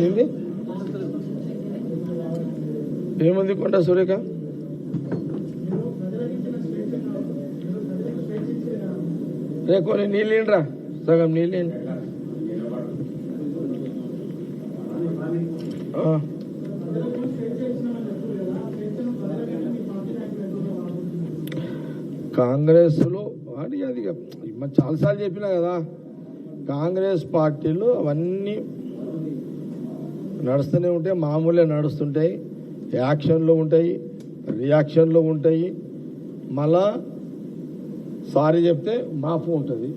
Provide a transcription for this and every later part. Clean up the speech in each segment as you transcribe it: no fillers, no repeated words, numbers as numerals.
ఏంది ఏముంది కొండ సురేఖ? రే కొన్ని నీళ్ళేండ్రా, సగం నీళ్ళేండి. కాంగ్రెస్లో అని అది చాలాసార్లు చెప్పినా కదా, కాంగ్రెస్ పార్టీలు అవన్నీ నడుస్తూనే ఉంటాయి, మామూలే నడుస్తుంటాయి, యాక్షన్లో ఉంటాయి, రియాక్షన్లో ఉంటాయి, మళ్ళా సారీ చెప్తే మాఫ్ ఉంటుంది.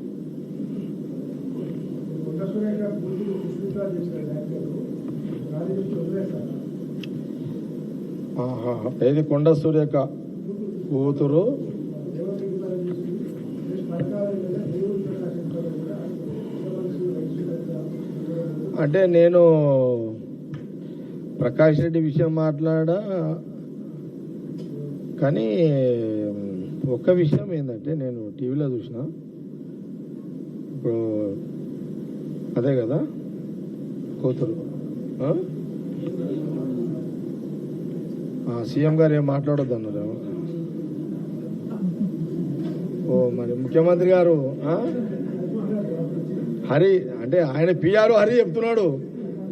ఏది కొండ సురేఖ కూతురు అంటే నేను ప్రకాష్ రెడ్డి విషయం మాట్లాడా, కానీ ఒక్క విషయం ఏంటంటే నేను టీవీలో చూసిన, ఇప్పుడు అదే కదా కూతురు సీఎం గారు ఏం మాట్లాడొద్దు అన్నారు. ఓ మరి ముఖ్యమంత్రి గారు హరి అంటే ఆయన పిఆర్ హరి చెప్తున్నాడు,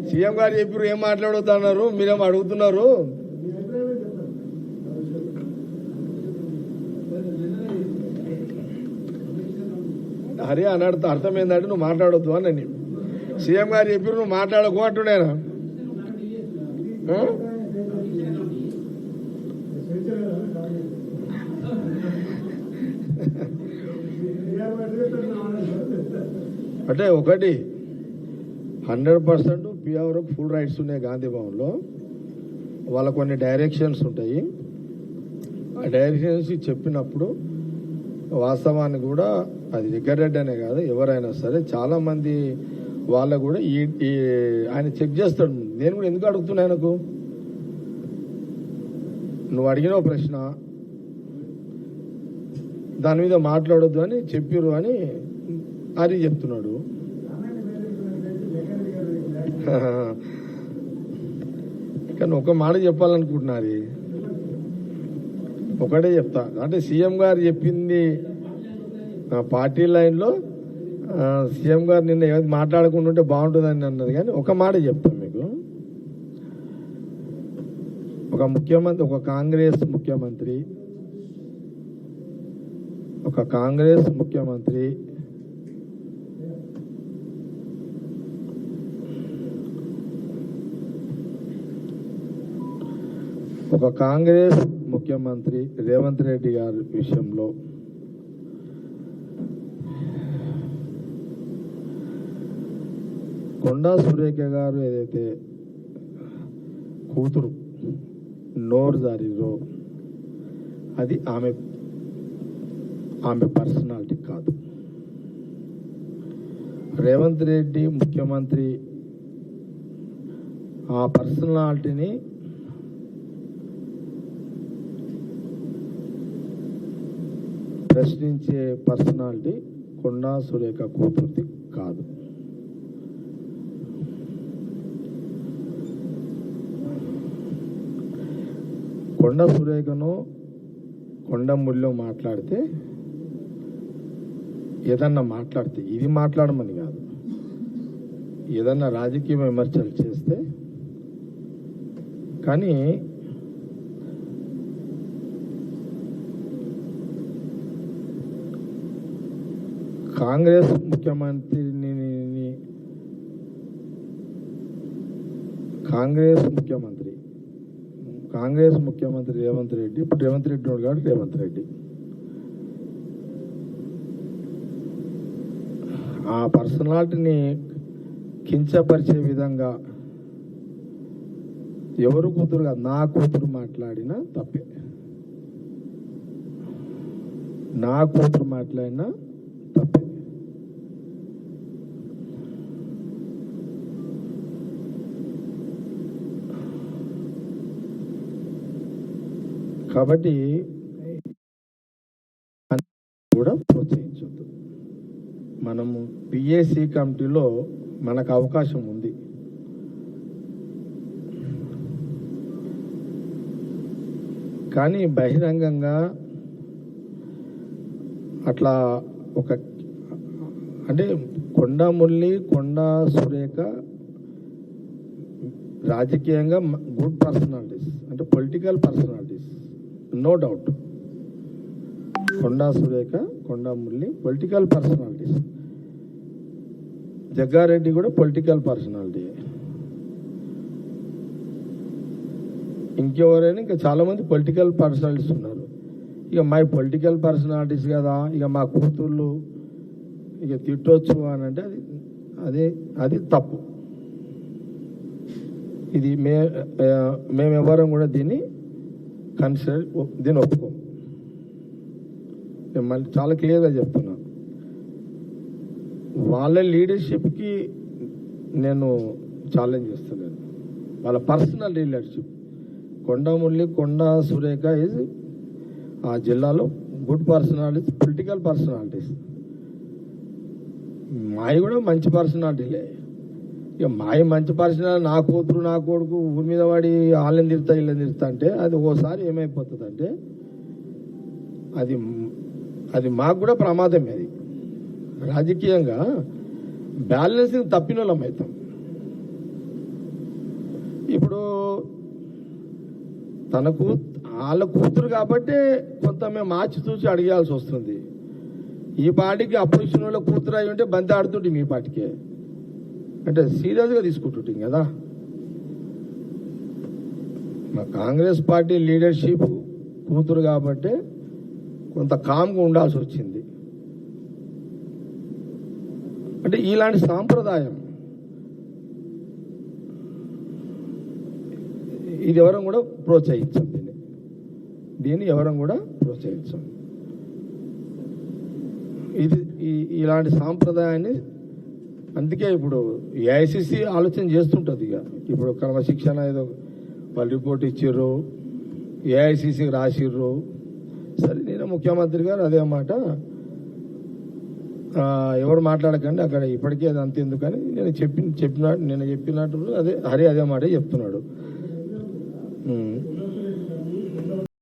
సీఎం గారు చెప్పారు ఏం మాట్లాడొద్దు అన్నారు, మీరేమో అడుగుతున్నారు. హరి అన్నాడు అర్థం ఏంటంటే నువ్వు మాట్లాడొద్దు అని, నేను సీఎం గారు చెప్పారు నువ్వు మాట్లాడకు అంటున్నాను. అంటే ఒకటి 100% పిఆర్ఓకి ఫుల్ రైట్స్ ఉన్నాయి గాంధీ భవన్లో. వాళ్ళ కొన్ని డైరెక్షన్స్ ఉంటాయి, ఆ డైరెక్షన్స్ చెప్పినప్పుడు వాస్తవాన్ని కూడా అది జగ్గారెడ్డి అనే కాదు ఎవరైనా సరే చాలామంది వాళ్ళకు కూడా ఈ ఆయన చెక్ చేస్తాడు. నేను కూడా ఎందుకు అడుగుతున్నా ఆయనకు, నువ్వు అడిగిన ప్రశ్న దాని మీద మాట్లాడొద్దు అని చెప్పిరు అని అది చెప్తున్నాడు. కానీ ఒక మాట చెప్పాలనుకుంటున్నారు, ఒకటే చెప్తా అంటే సీఎం గారు చెప్పింది పార్టీ లైన్లో సీఎం గారు నిన్న ఏది మాట్లాడకుండా ఉంటే బాగుంటుందని అన్నది, కానీ ఒక మాట చెప్తాను మీకు. ఒక కాంగ్రెస్ ముఖ్యమంత్రి ఒక కాంగ్రెస్ ముఖ్యమంత్రి రేవంత్ రెడ్డి గారి విషయంలో కొండా సురేఖ గారు ఏదైతే కూతురు నోరు జారీరో అది ఆమె పర్సనాలిటీ కాదు. రేవంత్ రెడ్డి ముఖ్యమంత్రి ఆ పర్సనాలిటీని ప్రశ్నించే పర్సనాలిటీ కొండా సురేఖ కూతురుది కాదు. కొండ సురేఖను కొండ ముళ్ళు మాట్లాడితే ఏదన్నా మాట్లాడితే ఇది మాట్లాడమని కాదు, ఏదన్నా రాజకీయ విమర్శలు చేస్తే, కానీ కాంగ్రెస్ ముఖ్యమంత్రి రేవంత్ రెడ్డి, ఇప్పుడు రేవంత్ రెడ్డి ఉన్నాడు కాబట్టి రేవంత్ రెడ్డి ఆ పర్సనాలిటీని కించపరిచే విధంగా ఎవరు కూతురు కాదు, నా కూతురు మాట్లాడినా తప్పే, నా కూతురు మాట్లాడినా తప్పే. కాబట్టి కూడా ప్రోత్సహించొద్దు. మనము పిఏసి కమిటీలో మనకు అవకాశం ఉంది, కానీ బహిరంగంగా అట్లా ఒక అంటే కొండా సురేఖ రాజకీయంగా గుడ్ పర్సనాలిటీస్, అంటే political personalities, no doubt. Surekha, Murali political personalities. Jaggareddy కూడా పొలిటికల్ పర్సనాలిటీ. ఇంకెవరైనా ఇంకా చాలామంది పొలిటికల్ పర్సనాలిటీస్ ఉన్నారు. ఇక మా పొలిటికల్ పర్సనాలిటీస్ కదా, ఇక మా కూతుళ్ళు ఇక తిట్టొచ్చు అని అంటే అది తప్పు. ఇది మేమెవరం కూడా దీన్ని ఒప్పుకోం. నేను మళ్ళీ చాలా క్లియర్గా చెప్తున్నా. వాళ్ళ లీడర్షిప్కి నేను ఛాలెంజ్ చేస్తున్నాను. వాళ్ళ personal leadership. Murali, Surekha is ఆ జిల్లాలో గుడ్ పర్సనాలిటీస్, పొలిటికల్ పర్సనాలిటీస్. మావి కూడా మంచి పర్సనాలిటీలే. ఇక మావి మంచి పర్సనాలిటీ, నా కూతురు నా కొడుకు ఊరి మీద వాడి వాళ్ళని తిరుతా వీళ్ళని తిరుతా అంటే అది ఓసారి ఏమైపోతుంది అంటే అది మాకు కూడా ప్రమాదమే. అది రాజకీయంగా బ్యాలెన్సింగ్ తప్పిన వాళ్ళం అవుతాం. ఇప్పుడు వాళ్ళ కూతురు కాబట్టి కొంత మేము ఆచి చూసి అడిగాల్సి వస్తుంది. ఈ పార్టీకి అపోజిషన్ వాళ్ళ కూతురు అయి ఉంటే బంతి ఆడుతుంటే మీ పార్టీకే అంటే సీరియస్గా తీసుకుంటుంటాం కదా. మా కాంగ్రెస్ పార్టీ లీడర్షిప్ కూతురు కాబట్టి కొంత కామ్గా ఉండాల్సి వచ్చింది. అంటే ఇలాంటి సాంప్రదాయం ఇది ఎవరం కూడా ప్రోత్సహించాం. దీన్ని ఎవరం కూడా ప్రోత్సహించాం. ఇలాంటి సాంప్రదాయాన్ని అందుకే ఇప్పుడు ఏఐసిసి ఆలోచన చేస్తుంటుంది. ఇక ఇప్పుడు క్రమశిక్షణ ఏదో వాళ్ళు రిపోర్ట్ ఇచ్చిర్రు, ఏఐసిసికి రాసిర్రు. సరే, నేను ముఖ్యమంత్రి గారు అదే మాట, ఎవరు మాట్లాడకండి అక్కడ, ఇప్పటికీ అది అంత ఎందుకని నేను చెప్పినట్టు అదే మాట చెప్తున్నాడు.